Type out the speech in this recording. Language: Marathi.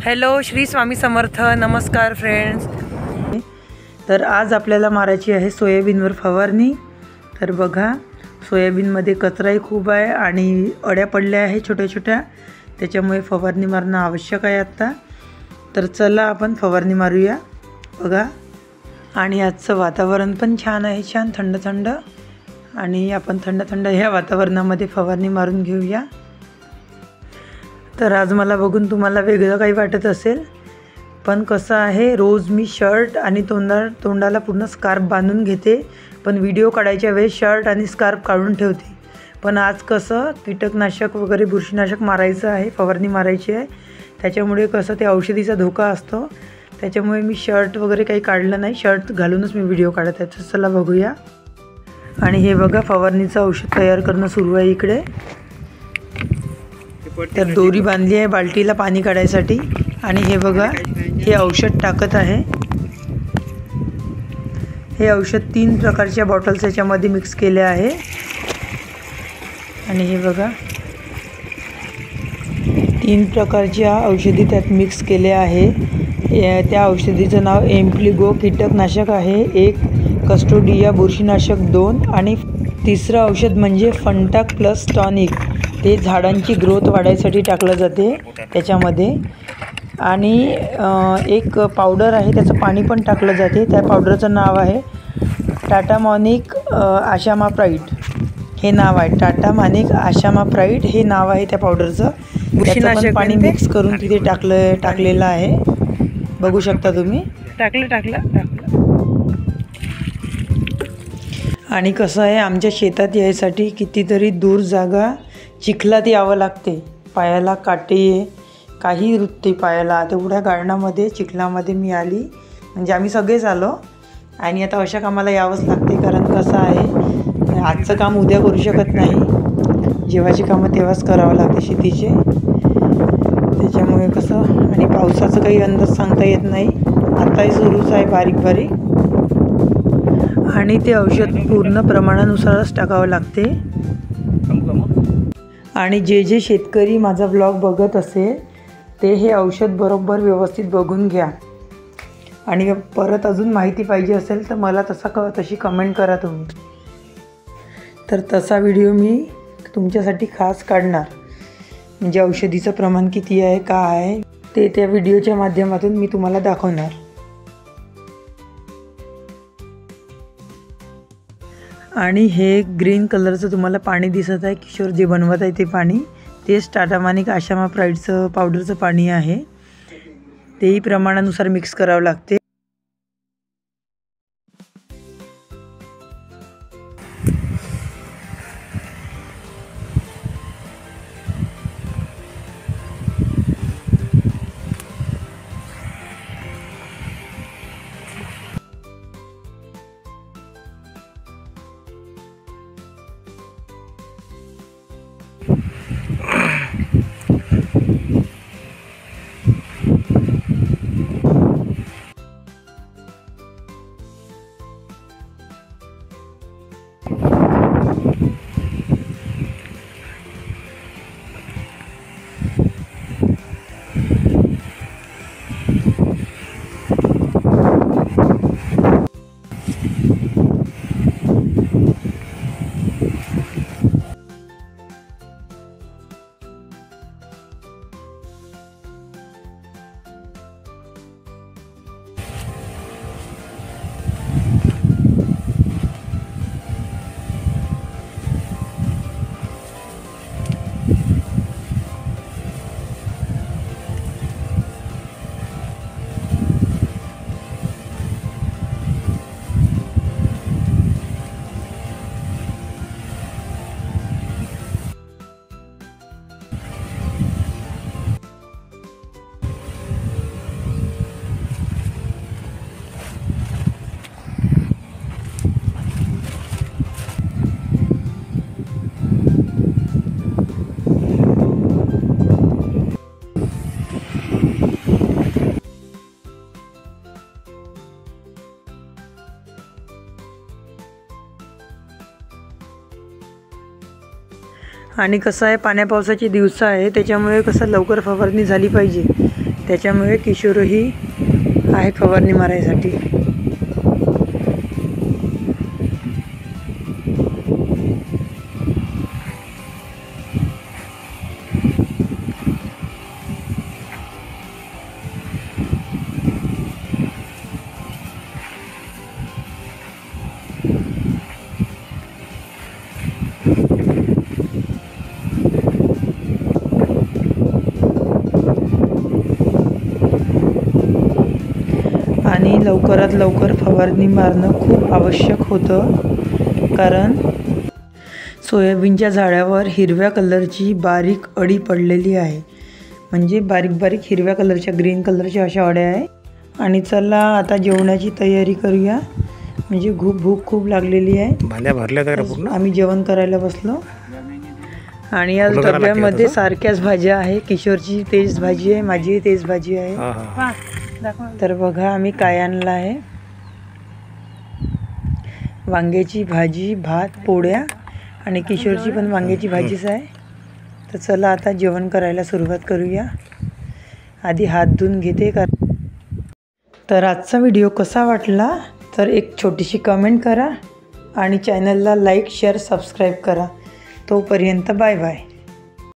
हॅलो, श्री स्वामी समर्थ. नमस्कार फ्रेंड्स. तर आज आपल्याला मारायची आहे सोयाबीनवर फवारणी. तर बघा, सोयाबीनमध्ये कचराही खूप आहे आणि अळ्या पडल्या आहे छोट्या छोट्या, त्याच्यामुळे फवारणी मारणं आवश्यक आहे आत्ता. तर चला आपण फवारणी मारूया. बघा, आणि आजचं वातावरण पण छान आहे, छान थंड थंड, आणि आपण थंड थंड ह्या वातावरणामध्ये फवारणी मारून घेऊया. तर आज मला बघून तुम्हाला वेगळं काही वाटत असेल, पण कसं आहे, रोज मी शर्ट आणि तोंडाला पूर्ण स्कार्फ बांधून घेते, पण व्हिडिओ काढायच्या वेळेस शर्ट आणि स्कार्फ काढून ठेवते. पण आज कसं कीटकनाशक वगैरे बुरशीनाशक मारायचं आहे, फवारणी मारायची आहे, त्याच्यामुळे कसं ते औषधीचा धोका असतो, त्याच्यामुळे मी शर्ट वगैरे काही काढलं नाही, शर्ट घालूनच मी व्हिडिओ काढत आहे. तर चला बघूया. आणि हे बघा, फवारणीचं औषध तयार करणं सुरू आहे इकडे. तर दोरी बांधली आहे बाल्टीला पाणी काढायसाठी, आणि हे बघा, हे औषध टाकत आहे. हे औषध 3 प्रकारच्या बॉटल्स याच्यामध्ये मिक्स केले आहे. आणि हे बघा, 3 प्रकारच्या औषधी त्यात मिक्स केले आहे. त्या औषधीचं नाव एम्प्लिगो कीटकनाशक आहे, एक कस्टोडिया बुरशीनाशक 2, आणि तिसरं औषध म्हणजे फंटाक प्लस टॉनिक. ते झाडांची ग्रोथ वाढायसाठी टाकलं जाते त्याच्यामध्ये. आणि एक पावडर आहे, त्याचं पाणी पण टाकलं जाते. त्या पावडरचं नाव आहे टाटामॉनिक आशामाप्राइड, हे नाव आहे. टाटामॉनिक आशामाप्राइड हे नाव आहे त्या पावडरचं. त्याचं पाणी मिक्स करून तिथे टाकलेलं आहे, बघू शकता तुम्ही. टाकलं. आणि कसं आहे, आमच्या शेतात यायसाठी कितीतरी दूर जागा चिखलात यावं लागते. पायाला काटे काही रुतते पायाला. तेवढ्या गार्डनामध्ये चिखलामध्ये मी आली, म्हणजे आम्ही सगळेच आलो, आणि आता अशा कामाला यावंच लागते. कारण कसं आहे, आजचं काम उद्या करू शकत नाही, जेव्हाची कामं तेव्हाच करावं लागते शेतीचे. त्याच्यामुळे कसं, आणि पावसाचं काही अंदाज सांगता येत नाही, आताही सुरूच आहे बारीक बारीक. आणि ते औषध पूर्ण प्रमाणानुसारच टाकावं लागते. आणि जे शेतकरी माझा ब्लॉग बघत असेल, ते हे औषध बरोबर व्यवस्थित बघून घ्या. आणि परत अजून माहिती पाहिजे असेल तर मला तशी कमेंट करा तुम्ही. तर तसा व्हिडिओ मी तुमच्यासाठी खास काढणार, म्हणजे औषधीचं प्रमाण किती आहे, काय आहे ते त्या व्हिडिओच्या माध्यमातून मी तुम्हाला दाखवणार. आणि हे ग्रीन कलरचं तुम्हाला पाणी दिसत आहे, किशोर जे बनवत आहे ते पाणी, तेच टाटामॉनिक आशामाप्राइडचं पावडरचं पाणी आहे. तेही प्रमाणानुसार मिक्स करावं लागते. आणि कसं आहे, पाण्या पावसाचे दिवस आहे, त्याच्यामुळे कसं लवकर फवारणी झाली पाहिजे. त्याच्यामुळे किशोरही आहे फवारणी मारायसाठी. आणि लवकरात लवकर फवारणी मारणं खूप आवश्यक होतं, कारण सोयाबीनच्या झाडावर हिरव्या कलरची बारीक अळी पडलेली आहे. म्हणजे बारीक बारीक हिरव्या कलरच्या, ग्रीन कलरच्या अशा अळ्या आहे. आणि चला आता जेवणाची तयारी करूया, म्हणजे भूक खूप लागलेली आहे. भांड्या भरल्या तर पूर्ण आम्ही जेवण करायला बसलो. आणि या डब्यामध्ये सारख्याच भाज्या आहे. किशोरची तेच भाजी आहे, माझी तेच भाजी आहे. तर बघा आम्ही काय आणलं आहे. वांग्याची भाजी, भात, पोळ्या आणि किशोरची पण वांग्याची भाजीच आहे. तर चला आता जेवण करायला सुरुवात करूया. आधी हात धुवून घेते. तर आजचा व्हिडिओ कसा वाटला तर एक छोटीशी कमेंट करा आणि चॅनलला लाईक, शेअर, सबस्क्राईब करा. तोपर्यंत बाय बाय.